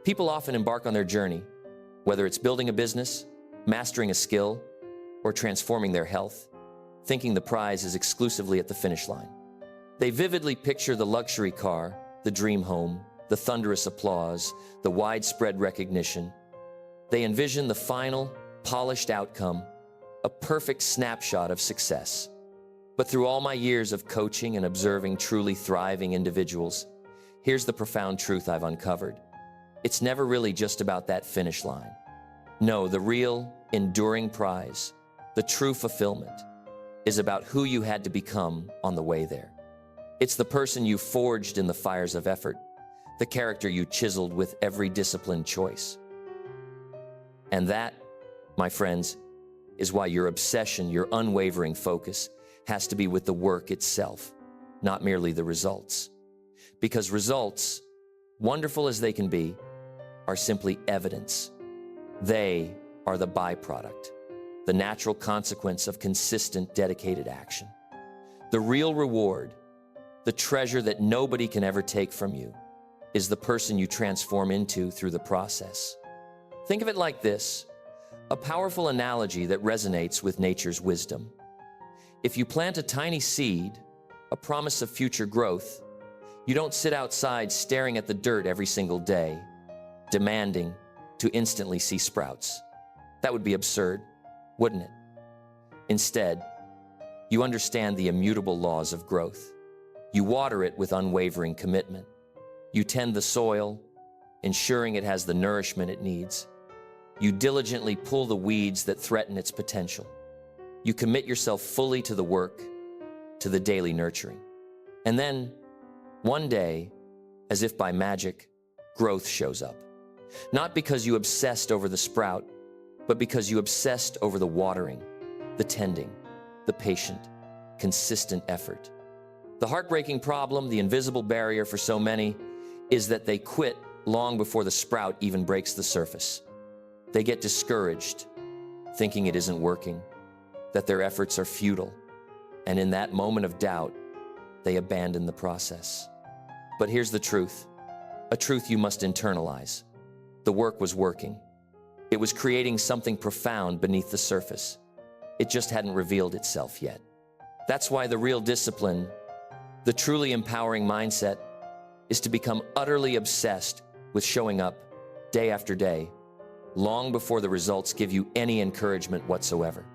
People often embark on their journey, whether it's building a business, mastering a skill, or transforming their health, thinking the prize is exclusively at the finish line. They vividly picture the luxury car, the dream home, the thunderous applause, the widespread recognition. They envision the final, polished outcome, a perfect snapshot of success. But through all my years of coaching and observing truly thriving individuals, here's the profound truth I've uncovered. It's never really just about that finish line. No, the real, enduring prize, the true fulfillment, is about who you had to become on the way there. It's the person you forged in the fires of effort, the character you chiseled with every disciplined choice. And that, my friends, is why your obsession, your unwavering focus, has to be with the work itself, not merely the results. Because results, wonderful as they can be, are simply evidence. They are the byproduct, the natural consequence of consistent, dedicated action. The real reward, the treasure that nobody can ever take from you, is the person you transform into through the process. Think of it like this, a powerful analogy that resonates with nature's wisdom. If you plant a tiny seed, a promise of future growth, you don't sit outside staring at the dirt every single day, demanding to instantly see sprouts. That would be absurd, wouldn't it? Instead, you understand the immutable laws of growth. You water it with unwavering commitment. You tend the soil, ensuring it has the nourishment it needs. You diligently pull the weeds that threaten its potential. You commit yourself fully to the work, to the daily nurturing. And then, one day, as if by magic, growth shows up. Not because you obsessed over the sprout, but because you obsessed over the watering, the tending, the patient, consistent effort. The heartbreaking problem, the invisible barrier for so many, is that they quit long before the sprout even breaks the surface. They get discouraged, thinking it isn't working, that their efforts are futile, and in that moment of doubt, they abandon the process. But here's the truth, a truth you must internalize. The work was working. It was creating something profound beneath the surface. It just hadn't revealed itself yet. That's why the real discipline, the truly empowering mindset, is to become utterly obsessed with showing up day after day, long before the results give you any encouragement whatsoever.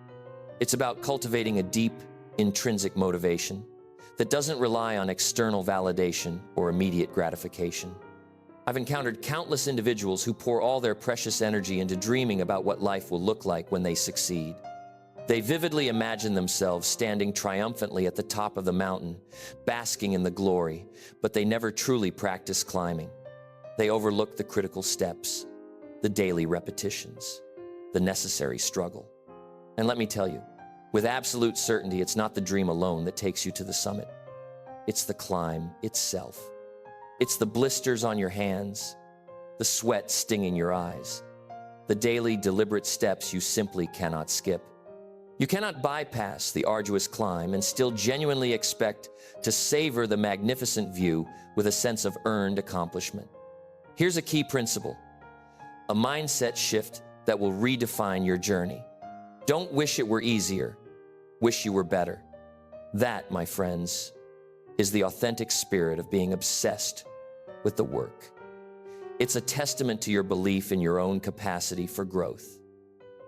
It's about cultivating a deep, intrinsic motivation that doesn't rely on external validation or immediate gratification. I've encountered countless individuals who pour all their precious energy into dreaming about what life will look like when they succeed. They vividly imagine themselves standing triumphantly at the top of the mountain, basking in the glory, but they never truly practice climbing. They overlook the critical steps, the daily repetitions, the necessary struggle. And let me tell you, with absolute certainty, it's not the dream alone that takes you to the summit. It's the climb itself. It's the blisters on your hands, the sweat stinging your eyes, the daily deliberate steps you simply cannot skip. You cannot bypass the arduous climb and still genuinely expect to savor the magnificent view with a sense of earned accomplishment. Here's a key principle, a mindset shift that will redefine your journey. Don't wish it were easier, wish you were better. That, my friends, is the authentic spirit of being obsessed with the work. It's a testament to your belief in your own capacity for growth.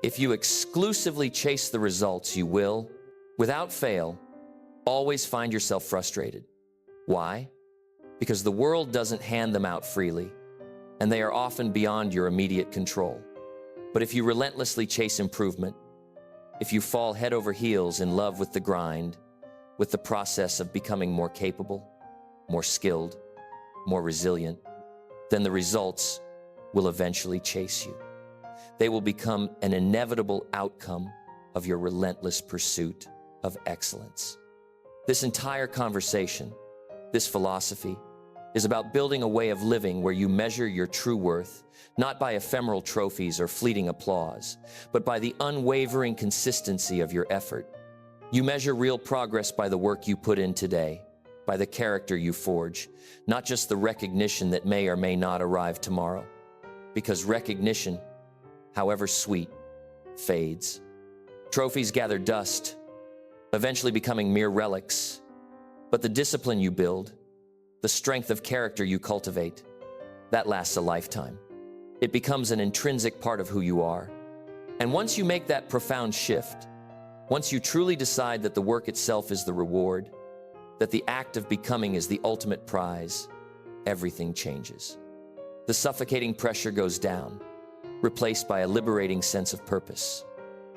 If you exclusively chase the results, you will, without fail, always find yourself frustrated. Why? Because the world doesn't hand them out freely, and they are often beyond your immediate control. But if you relentlessly chase improvement, if you fall head over heels in love with the grind, with the process of becoming more capable, more skilled, more resilient, then the results will eventually chase you. They will become an inevitable outcome of your relentless pursuit of excellence. This entire conversation, this philosophy, is about building a way of living where you measure your true worth, not by ephemeral trophies or fleeting applause, but by the unwavering consistency of your effort. You measure real progress by the work you put in today, by the character you forge, not just the recognition that may or may not arrive tomorrow. because recognition, however sweet, fades. Trophies gather dust, eventually becoming mere relics. But the discipline you build, the strength of character you cultivate, that lasts a lifetime. It becomes an intrinsic part of who you are. And once you make that profound shift, once you truly decide that the work itself is the reward, that the act of becoming is the ultimate prize, everything changes. The suffocating pressure goes down, replaced by a liberating sense of purpose.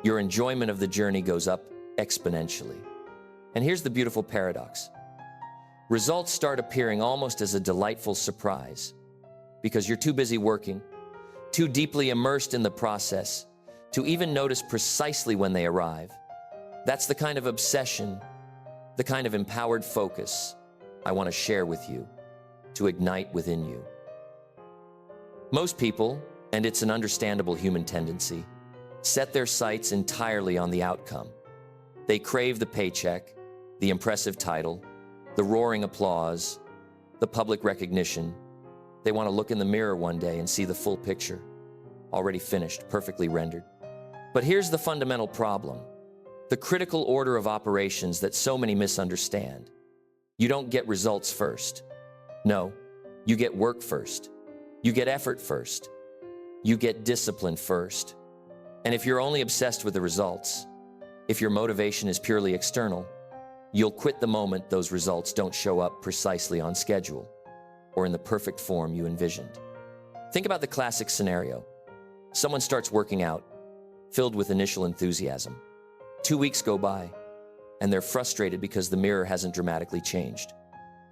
Your enjoyment of the journey goes up exponentially. And here's the beautiful paradox. Results start appearing almost as a delightful surprise because you're too busy working, too deeply immersed in the process to even notice precisely when they arrive. That's the kind of obsession, the kind of empowered focus I want to share with you, to ignite within you. Most people, and it's an understandable human tendency, set their sights entirely on the outcome. They crave the paycheck, the impressive title, the roaring applause, the public recognition. They want to look in the mirror one day and see the full picture, already finished, perfectly rendered. But here's the fundamental problem, the critical order of operations that so many misunderstand. You don't get results first. No, you get work first. You get effort first. You get discipline first. And if you're only obsessed with the results, if your motivation is purely external, you'll quit the moment those results don't show up precisely on schedule or in the perfect form you envisioned. Think about the classic scenario. Someone starts working out, filled with initial enthusiasm. 2 weeks go by, and they're frustrated because the mirror hasn't dramatically changed.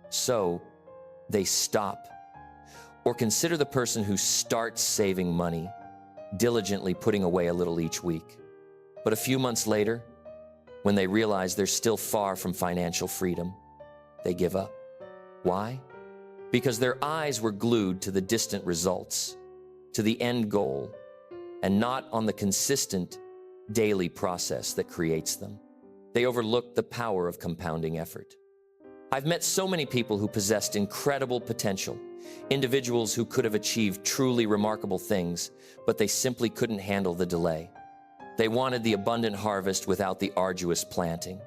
So they stop. Or consider the person who starts saving money, diligently putting away a little each week. But a few months later, when they realize they're still far from financial freedom, they give up. Why? Because their eyes were glued to the distant results, to the end goal, and not on the consistent daily process that creates them. They overlooked the power of compounding effort. I've met so many people who possessed incredible potential, individuals who could have achieved truly remarkable things, but they simply couldn't handle the delay. They wanted the abundant harvest without the arduous planting.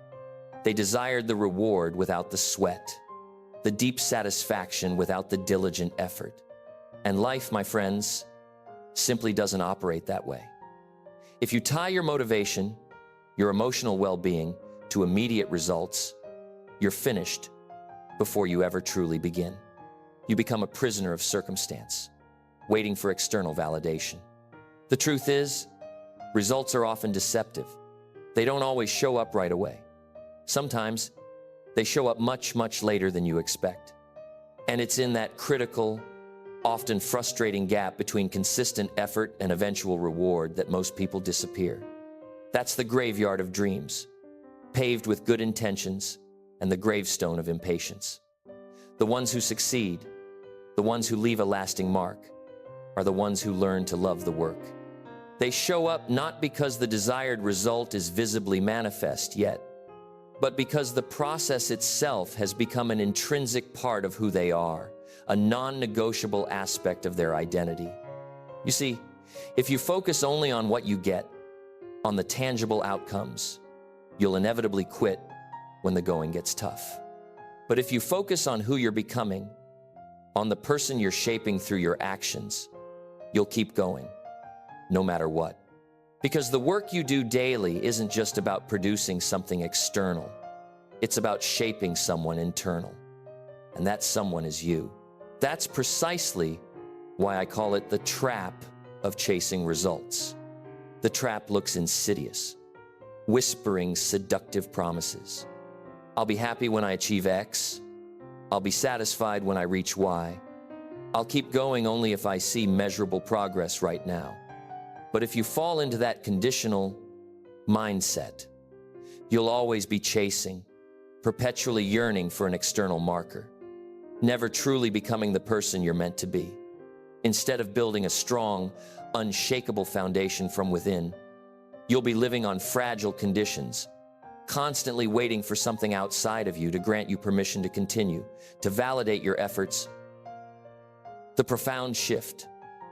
They desired the reward without the sweat, the deep satisfaction without the diligent effort. And life, my friends, simply doesn't operate that way. If you tie your motivation, your emotional well-being, to immediate results, you're finished before you ever truly begin. You become a prisoner of circumstance, waiting for external validation. The truth is, results are often deceptive. They don't always show up right away. Sometimes they show up much, much later than you expect. And it's in that critical, often frustrating gap between consistent effort and eventual reward that most people disappear. That's the graveyard of dreams, paved with good intentions and the gravestone of impatience. The ones who succeed, the ones who leave a lasting mark, are the ones who learn to love the work. They show up not because the desired result is visibly manifest yet, but because the process itself has become an intrinsic part of who they are, a non-negotiable aspect of their identity. You see, if you focus only on what you get, on the tangible outcomes, you'll inevitably quit when the going gets tough. But if you focus on who you're becoming, on the person you're shaping through your actions, you'll keep going, no matter what. Because the work you do daily isn't just about producing something external. It's about shaping someone internal. And that someone is you. That's precisely why I call it the trap of chasing results. The trap looks insidious, whispering seductive promises. I'll be happy when I achieve X. I'll be satisfied when I reach Y. I'll keep going only if I see measurable progress right now. But if you fall into that conditional mindset, you'll always be chasing, perpetually yearning for an external marker, never truly becoming the person you're meant to be. Instead of building a strong, unshakable foundation from within, you'll be living on fragile conditions, constantly waiting for something outside of you to grant you permission to continue, to validate your efforts. The profound shift,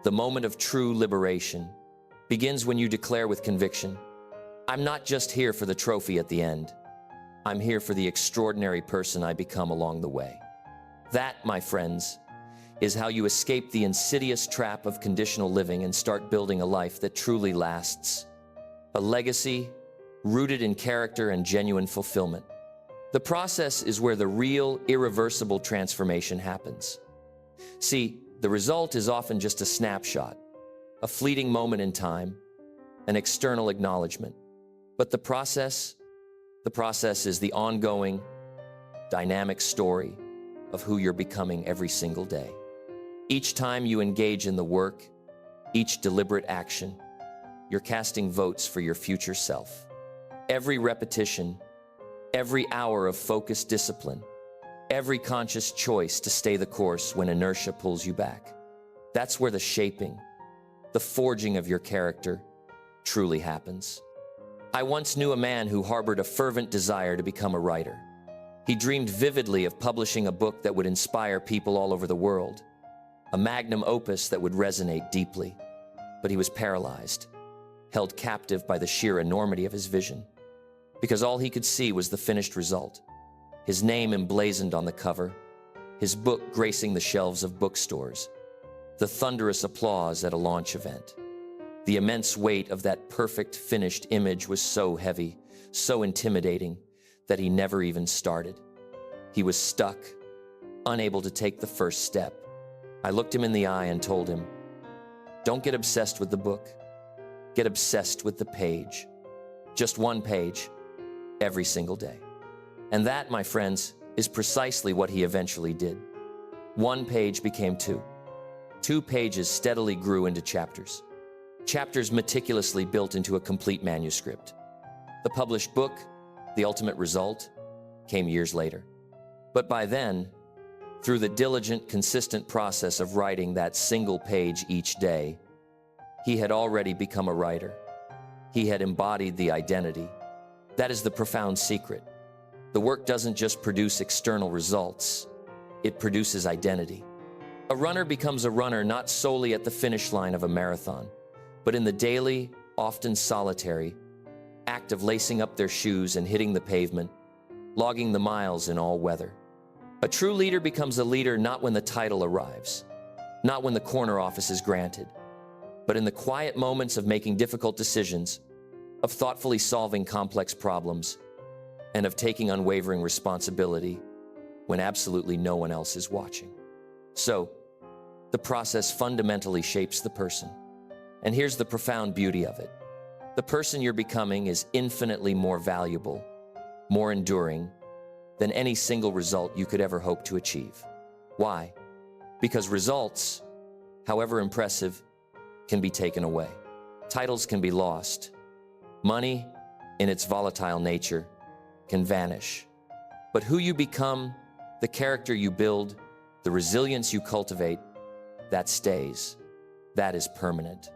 The moment of true liberation begins when you declare with conviction, I'm not just here for the trophy at the end. I'm here for the extraordinary person I become along the way. That, my friends, is how you escape the insidious trap of conditional living and start building a life that truly lasts. A legacy rooted in character and genuine fulfillment. The process is where the real, irreversible transformation happens. See, the result is often just a snapshot, a fleeting moment in time, an external acknowledgement. But the process is the ongoing, dynamic story of who you're becoming every single day. Each time you engage in the work, each deliberate action, you're casting votes for your future self. Every repetition, every hour of focused discipline, every conscious choice to stay the course when inertia pulls you back. That's where the shaping, the forging of your character truly happens. I once knew a man who harbored a fervent desire to become a writer. He dreamed vividly of publishing a book that would inspire people all over the world, a magnum opus that would resonate deeply. But he was paralyzed, held captive by the sheer enormity of his vision, because all he could see was the finished result. His name emblazoned on the cover, his book gracing the shelves of bookstores, the thunderous applause at a launch event. The immense weight of that perfect, finished image was so heavy, so intimidating, that he never even started. He was stuck, unable to take the first step. I looked him in the eye and told him, don't get obsessed with the book. Get obsessed with the page. Just one page, every single day. And that, my friends, is precisely what he eventually did. One page became two. 2 pages steadily grew into chapters. Chapters meticulously built into a complete manuscript. The published book, the ultimate result, came years later. But by then, through the diligent, consistent process of writing that single page each day, he had already become a writer. He had embodied the identity. That is the profound secret. The work doesn't just produce external results, it produces identity. A runner becomes a runner not solely at the finish line of a marathon, but in the daily, often solitary, act of lacing up their shoes and hitting the pavement, logging the miles in all weather. A true leader becomes a leader not when the title arrives, not when the corner office is granted, but in the quiet moments of making difficult decisions, of thoughtfully solving complex problems, and of taking unwavering responsibility when absolutely no one else is watching. So, the process fundamentally shapes the person. And here's the profound beauty of it. The person you're becoming is infinitely more valuable, more enduring, than any single result you could ever hope to achieve. Why? Because results, however impressive, can be taken away. Titles can be lost. Money, in its volatile nature, can vanish. But who you become, the character you build, the resilience you cultivate, that stays. That is permanent.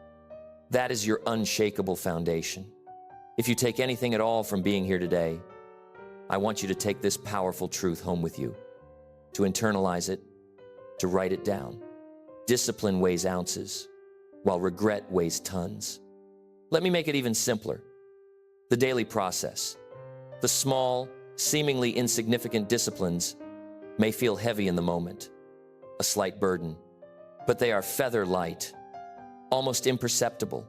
That is your unshakable foundation. If you take anything at all from being here today, I want you to take this powerful truth home with you, to internalize it, to write it down. Discipline weighs ounces, while regret weighs tons. Let me make it even simpler. The daily process. The small, seemingly insignificant disciplines may feel heavy in the moment, a slight burden, but they are feather light, almost imperceptible,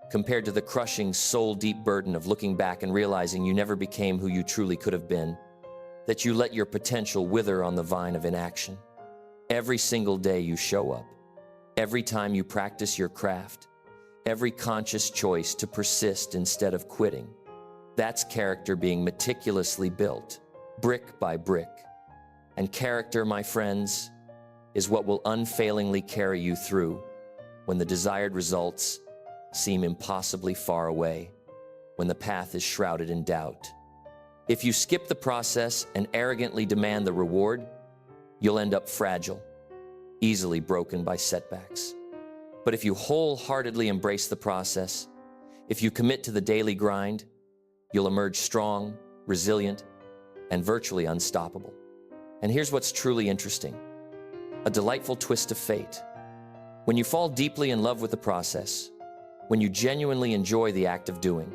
compared to the crushing, soul-deep burden of looking back and realizing you never became who you truly could have been, that you let your potential wither on the vine of inaction. Every single day you show up, every time you practice your craft, every conscious choice to persist instead of quitting, that's character being meticulously built, brick by brick. And character, my friends, is what will unfailingly carry you through when the desired results seem impossibly far away, when the path is shrouded in doubt. If you skip the process and arrogantly demand the reward, you'll end up fragile, easily broken by setbacks. But if you wholeheartedly embrace the process, if you commit to the daily grind, you'll emerge strong, resilient, and virtually unstoppable. And here's what's truly interesting. A delightful twist of fate. When you fall deeply in love with the process, when you genuinely enjoy the act of doing,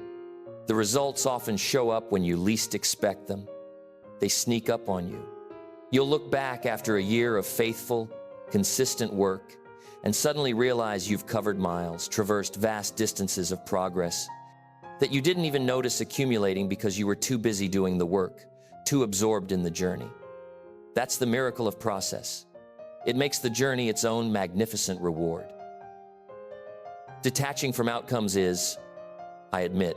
the results often show up when you least expect them. They sneak up on you. You'll look back after a year of faithful, consistent work and suddenly realize you've covered miles, traversed vast distances of progress that you didn't even notice accumulating because you were too busy doing the work, too absorbed in the journey. That's the miracle of process. It makes the journey its own magnificent reward. Detaching from outcomes is, I admit,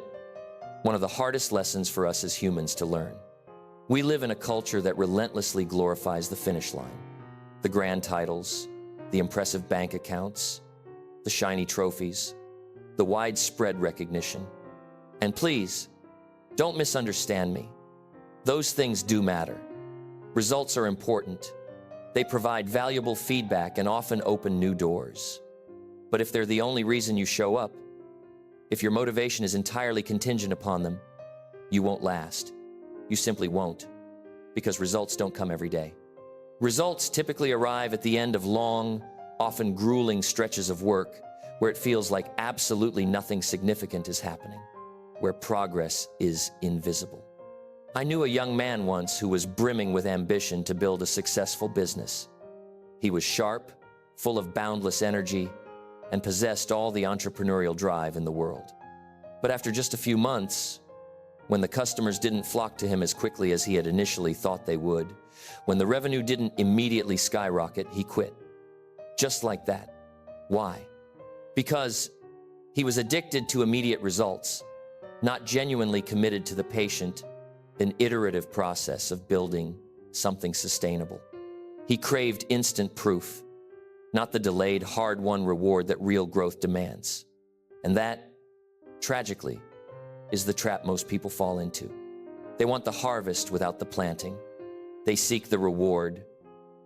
one of the hardest lessons for us as humans to learn. We live in a culture that relentlessly glorifies the finish line. The grand titles, the impressive bank accounts, the shiny trophies, the widespread recognition. And please, don't misunderstand me. Those things do matter. Results are important. They provide valuable feedback and often open new doors. But if they're the only reason you show up, if your motivation is entirely contingent upon them, you won't last. You simply won't, because results don't come every day. Results typically arrive at the end of long, often grueling stretches of work where it feels like absolutely nothing significant is happening, where progress is invisible. I knew a young man once who was brimming with ambition to build a successful business. He was sharp, full of boundless energy, and possessed all the entrepreneurial drive in the world. But after just a few months, when the customers didn't flock to him as quickly as he had initially thought they would, when the revenue didn't immediately skyrocket, he quit. Just like that. Why? Because he was addicted to immediate results, not genuinely committed to the patient and iterative process of building something sustainable. He craved instant proof, not the delayed, hard-won reward that real growth demands. And that, tragically, is the trap most people fall into. They want the harvest without the planting. They seek the reward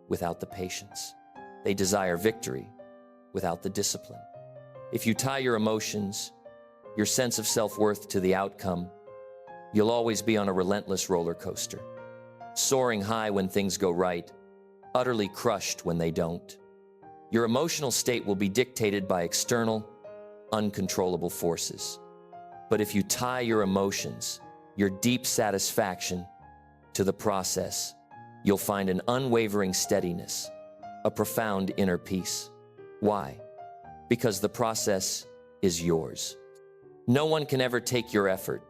without the patience. They desire victory without the discipline. If you tie your emotions, your sense of self-worth to the outcome, you'll always be on a relentless roller coaster, soaring high when things go right, utterly crushed when they don't. Your emotional state will be dictated by external, uncontrollable forces. But if you tie your emotions, your deep satisfaction, to the process, you'll find an unwavering steadiness, a profound inner peace. Why? Because the process is yours. No one can ever take your effort,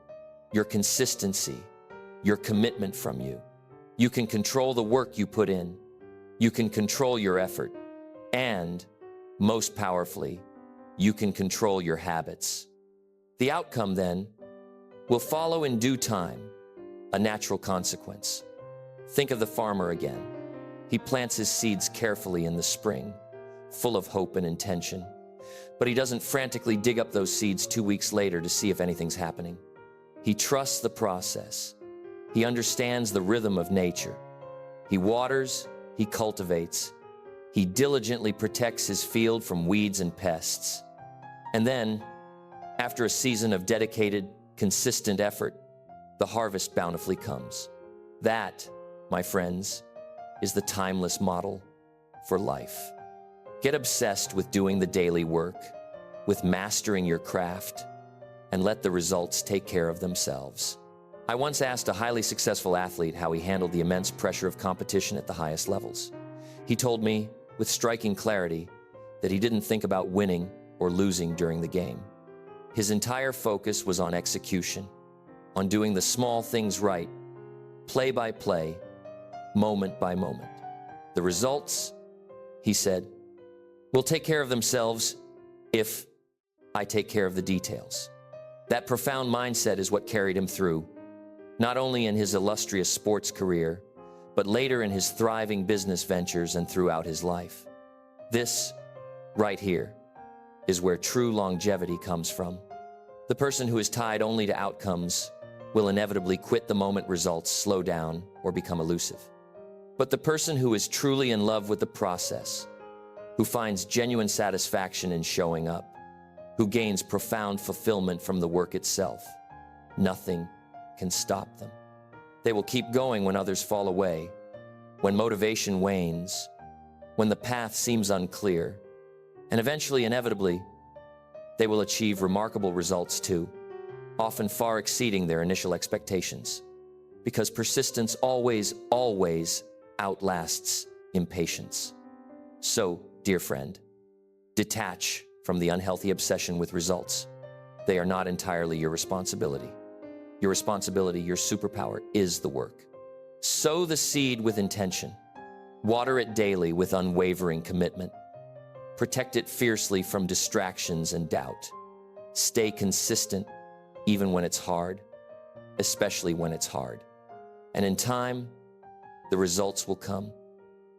your consistency, your commitment from you. You can control the work you put in. You can control your effort. And, most powerfully, you can control your habits. The outcome, then, will follow in due time, a natural consequence. Think of the farmer again. He plants his seeds carefully in the spring, full of hope and intention. But he doesn't frantically dig up those seeds 2 weeks later to see if anything's happening. He trusts the process. He understands the rhythm of nature. He waters, he cultivates. He diligently protects his field from weeds and pests. And then, after a season of dedicated, consistent effort, the harvest bountifully comes. That, my friends, is the timeless model for life. Get obsessed with doing the daily work, with mastering your craft, and let the results take care of themselves. I once asked a highly successful athlete how he handled the immense pressure of competition at the highest levels. He told me, with striking clarity, that he didn't think about winning or losing during the game. His entire focus was on execution, on doing the small things right, play by play, moment by moment. The results, he said, will take care of themselves if I take care of the details. That profound mindset is what carried him through, not only in his illustrious sports career, but later in his thriving business ventures and throughout his life. This, right here, is where true longevity comes from. The person who is tied only to outcomes will inevitably quit the moment results slow down or become elusive. But the person who is truly in love with the process, who finds genuine satisfaction in showing up, who gains profound fulfillment from the work itself, nothing can stop them. They will keep going when others fall away, when motivation wanes, when the path seems unclear, And eventually, inevitably, they will achieve remarkable results too, often far exceeding their initial expectations, because persistence always outlasts impatience. So, dear friend, detach from the unhealthy obsession with results. They are not entirely your responsibility. Your responsibility, your superpower, is the work. Sow the seed with intention. Water it daily with unwavering commitment. Protect it fiercely from distractions and doubt. Stay consistent even when it's hard, especially when it's hard. And in time, the results will come,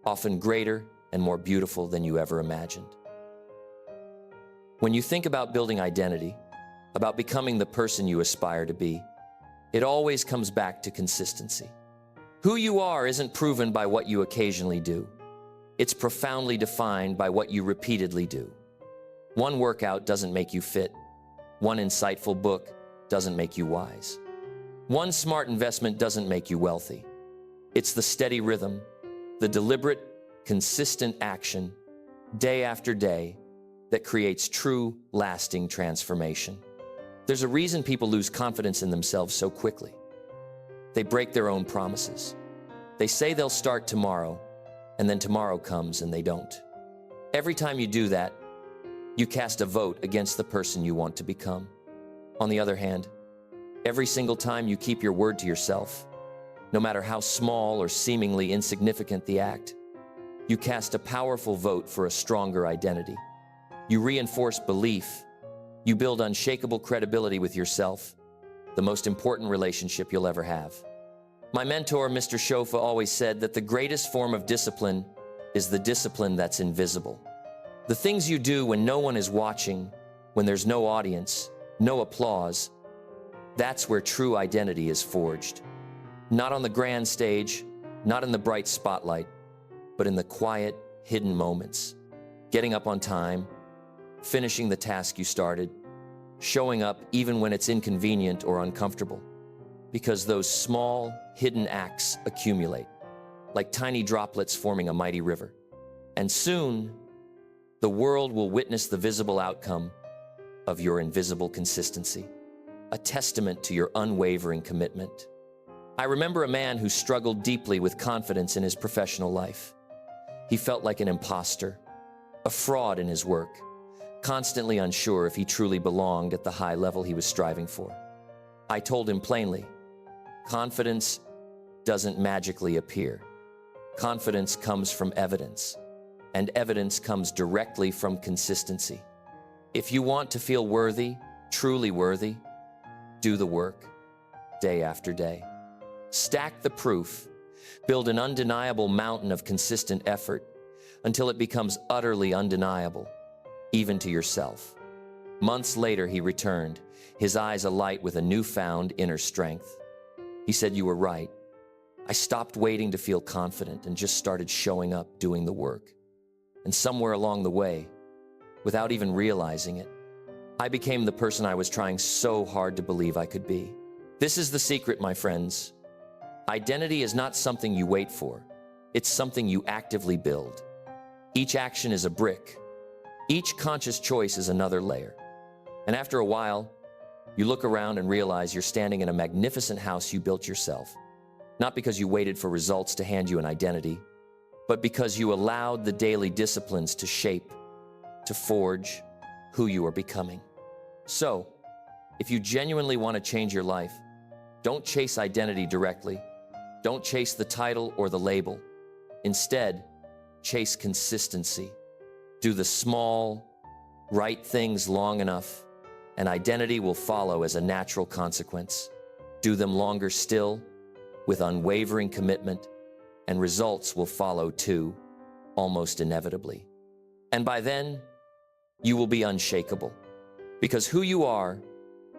often greater and more beautiful than you ever imagined. When you think about building identity, about becoming the person you aspire to be, it always comes back to consistency. Who you are isn't proven by what you occasionally do. It's profoundly defined by what you repeatedly do. One workout doesn't make you fit. One insightful book doesn't make you wise. One smart investment doesn't make you wealthy. It's the steady rhythm, the deliberate, consistent action, day after day, that creates true, lasting transformation. There's a reason people lose confidence in themselves so quickly. They break their own promises. They say they'll start tomorrow, and then tomorrow comes and they don't. Every time you do that, you cast a vote against the person you want to become. On the other hand, every single time you keep your word to yourself, no matter how small or seemingly insignificant the act, you cast a powerful vote for a stronger identity. You reinforce belief. You build unshakable credibility with yourself, the most important relationship you'll ever have. My mentor, Mr. Shofa, always said that the greatest form of discipline is the discipline that's invisible. The things you do when no one is watching, when there's no audience, no applause, that's where true identity is forged. Not on the grand stage, not in the bright spotlight, but in the quiet, hidden moments. Getting up on time, finishing the task you started, showing up even when it's inconvenient or uncomfortable. Because those small, hidden acts accumulate, like tiny droplets forming a mighty river. And soon, the world will witness the visible outcome of your invisible consistency, a testament to your unwavering commitment. I remember a man who struggled deeply with confidence in his professional life. He felt like an imposter, a fraud in his work, constantly unsure if he truly belonged at the high level he was striving for. I told him plainly, confidence doesn't magically appear. Confidence comes from evidence, and evidence comes directly from consistency. If you want to feel worthy, truly worthy, do the work, day after day. Stack the proof, build an undeniable mountain of consistent effort until it becomes utterly undeniable, even to yourself. Months later, he returned, his eyes alight with a newfound inner strength. He said, "You were right. I stopped waiting to feel confident and just started showing up, doing the work. And somewhere along the way, without even realizing it, I became the person I was trying so hard to believe I could be." This is the secret, my friends. Identity is not something you wait for. It's something you actively build. Each action is a brick. Each conscious choice is another layer. And after a while, you look around and realize you're standing in a magnificent house you built yourself. Not because you waited for results to hand you an identity, but because you allowed the daily disciplines to shape, to forge who you are becoming. So, if you genuinely want to change your life, don't chase identity directly. Don't chase the title or the label. Instead, chase consistency. Do the small, right things long enough, and identity will follow as a natural consequence. Do them longer still, with unwavering commitment, and results will follow too, almost inevitably. And by then, you will be unshakable. Because who you are,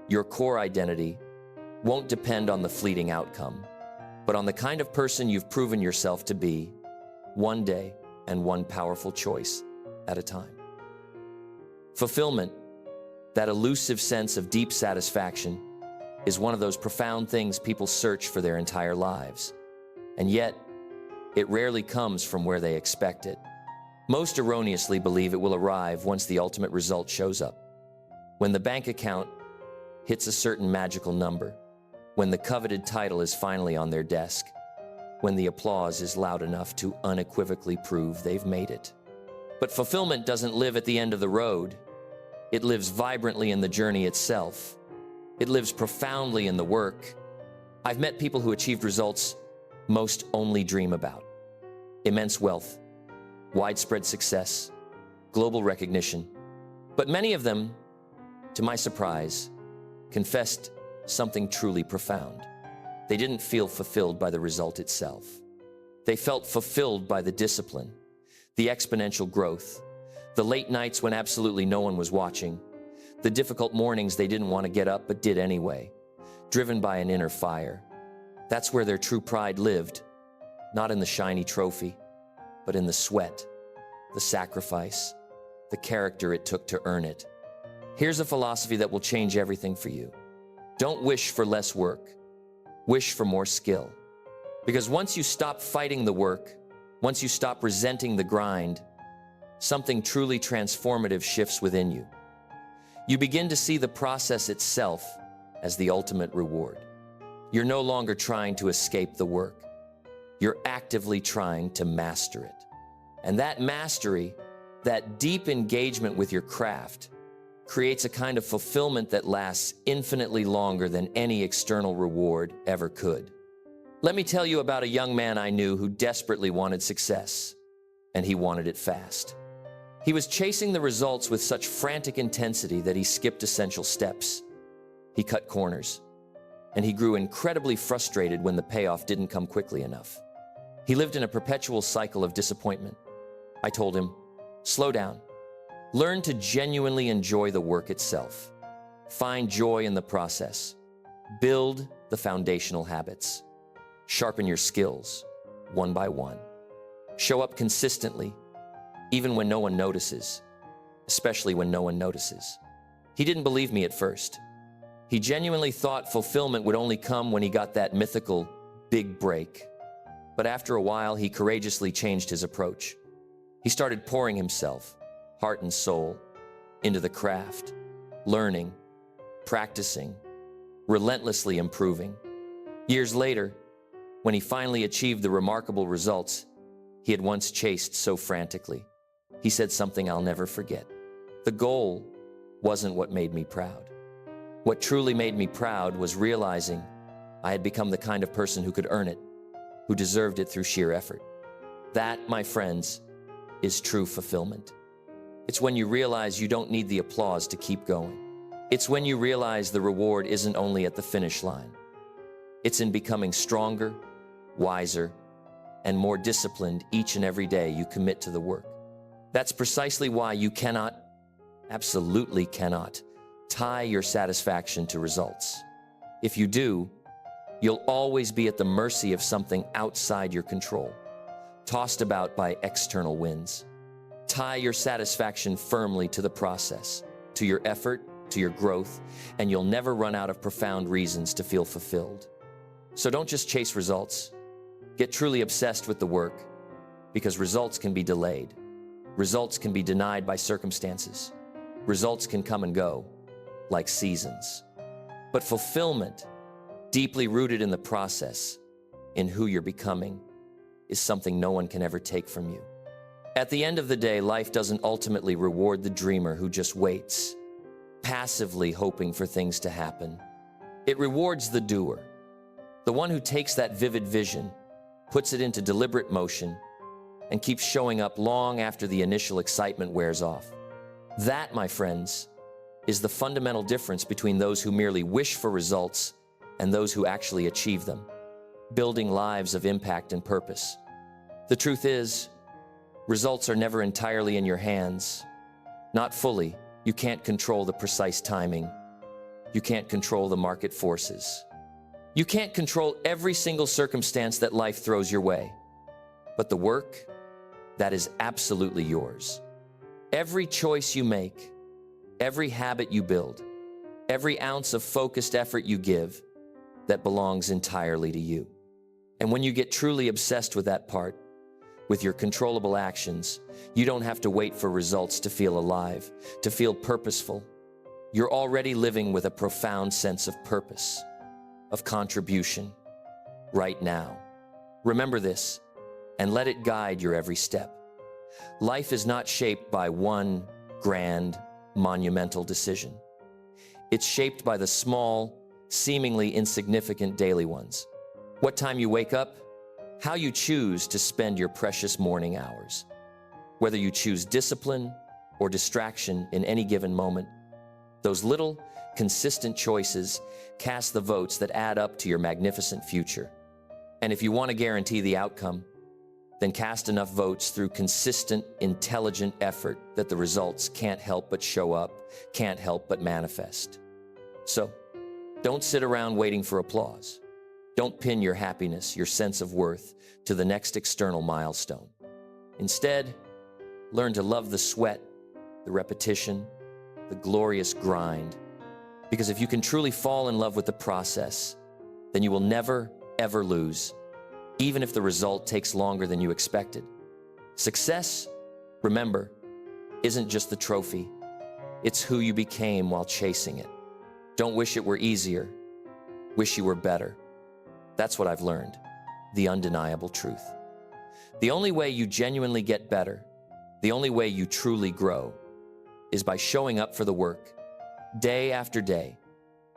your core identity, won't depend on the fleeting outcome, but on the kind of person you've proven yourself to be, one day and one powerful choice at a time. Fulfillment, that elusive sense of deep satisfaction, is one of those profound things people search for their entire lives. And yet, it rarely comes from where they expect it. Most erroneously believe it will arrive once the ultimate result shows up. When the bank account hits a certain magical number, when the coveted title is finally on their desk, when the applause is loud enough to unequivocally prove they've made it. But fulfillment doesn't live at the end of the road. It lives vibrantly in the journey itself. It lives profoundly in the work. I've met people who achieved results most only dream about. Immense wealth, widespread success, global recognition. But many of them, to my surprise, confessed something truly profound. They didn't feel fulfilled by the result itself. They felt fulfilled by the discipline, the exponential growth, the late nights when absolutely no one was watching, the difficult mornings they didn't want to get up but did anyway, driven by an inner fire. That's where their true pride lived, not in the shiny trophy, but in the sweat, the sacrifice, the character it took to earn it. Here's a philosophy that will change everything for you. Don't wish for less work. Wish for more skill. Because once you stop fighting the work, once you stop resenting the grind, something truly transformative shifts within you. You begin to see the process itself as the ultimate reward. You're no longer trying to escape the work. You're actively trying to master it. And that mastery, that deep engagement with your craft, creates a kind of fulfillment that lasts infinitely longer than any external reward ever could. Let me tell you about a young man I knew who desperately wanted success, and he wanted it fast. He was chasing the results with such frantic intensity that he skipped essential steps. He cut corners, and he grew incredibly frustrated when the payoff didn't come quickly enough. He lived in a perpetual cycle of disappointment. I told him, slow down. Learn to genuinely enjoy the work itself. Find joy in the process. Build the foundational habits. Sharpen your skills, one by one. Show up consistently, even when no one notices, especially when no one notices. He didn't believe me at first. He genuinely thought fulfillment would only come when he got that mythical big break. But after a while, he courageously changed his approach. He started pouring himself, heart and soul, into the craft, learning, practicing, relentlessly improving. Years later, when he finally achieved the remarkable results he had once chased so frantically, he said something I'll never forget. The goal wasn't what made me proud. What truly made me proud was realizing I had become the kind of person who could earn it, who deserved it through sheer effort. That, my friends, is true fulfillment. It's when you realize you don't need the applause to keep going. It's when you realize the reward isn't only at the finish line. It's in becoming stronger, wiser, and more disciplined each and every day you commit to the work. That's precisely why you cannot, absolutely cannot, tie your satisfaction to results. If you do, you'll always be at the mercy of something outside your control, tossed about by external winds. Tie your satisfaction firmly to the process, to your effort, to your growth, and you'll never run out of profound reasons to feel fulfilled. So don't just chase results. Get truly obsessed with the work, because results can be delayed. Results can be denied by circumstances. Results can come and go, like seasons. But fulfillment, deeply rooted in the process, in who you're becoming, is something no one can ever take from you. At the end of the day, life doesn't ultimately reward the dreamer who just waits, passively hoping for things to happen. It rewards the doer, the one who takes that vivid vision, puts it into deliberate motion, and keeps showing up long after the initial excitement wears off. That, my friends, is the fundamental difference between those who merely wish for results and those who actually achieve them, building lives of impact and purpose. The truth is, results are never entirely in your hands. Not fully. You can't control the precise timing. You can't control the market forces. You can't control every single circumstance that life throws your way. But the work, that is absolutely yours. Every choice you make, every habit you build, every ounce of focused effort you give, that belongs entirely to you. And when you get truly obsessed with that part, With your controllable actions, you don't have to wait for results to feel alive, to feel purposeful. You're already living with a profound sense of purpose, of contribution, right now. Remember this, and let it guide your every step. Life is not shaped by one grand, monumental decision. It's shaped by the small, seemingly insignificant daily ones. What time you wake up, how you choose to spend your precious morning hours. Whether you choose discipline or distraction in any given moment, those little, consistent choices cast the votes that add up to your magnificent future. And if you want to guarantee the outcome, then cast enough votes through consistent, intelligent effort that the results can't help but show up, can't help but manifest. So, don't sit around waiting for applause. Don't pin your happiness, your sense of worth, to the next external milestone. Instead, learn to love the sweat, the repetition, the glorious grind. Because if you can truly fall in love with the process, then you will never, ever lose, even if the result takes longer than you expected. Success, remember, isn't just the trophy. It's who you became while chasing it. Don't wish it were easier. Wish you were better. That's what I've learned, the undeniable truth. The only way you genuinely get better, the only way you truly grow, is by showing up for the work, day after day,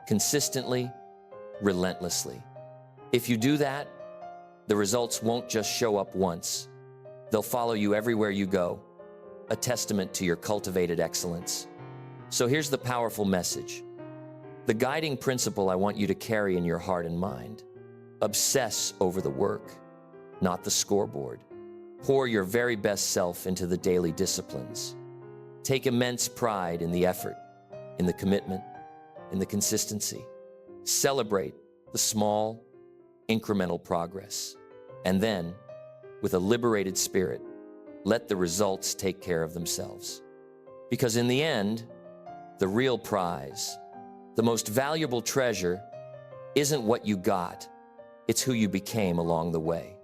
consistently, relentlessly. If you do that, the results won't just show up once. They'll follow you everywhere you go, a testament to your cultivated excellence. So here's the powerful message. The guiding principle I want you to carry in your heart and mind. Obsess over the work, not the scoreboard. Pour your very best self into the daily disciplines. Take immense pride in the effort, in the commitment, in the consistency. Celebrate the small, incremental progress. And then, with a liberated spirit, let the results take care of themselves. Because in the end, the real prize, the most valuable treasure, isn't what you got, it's who you became along the way.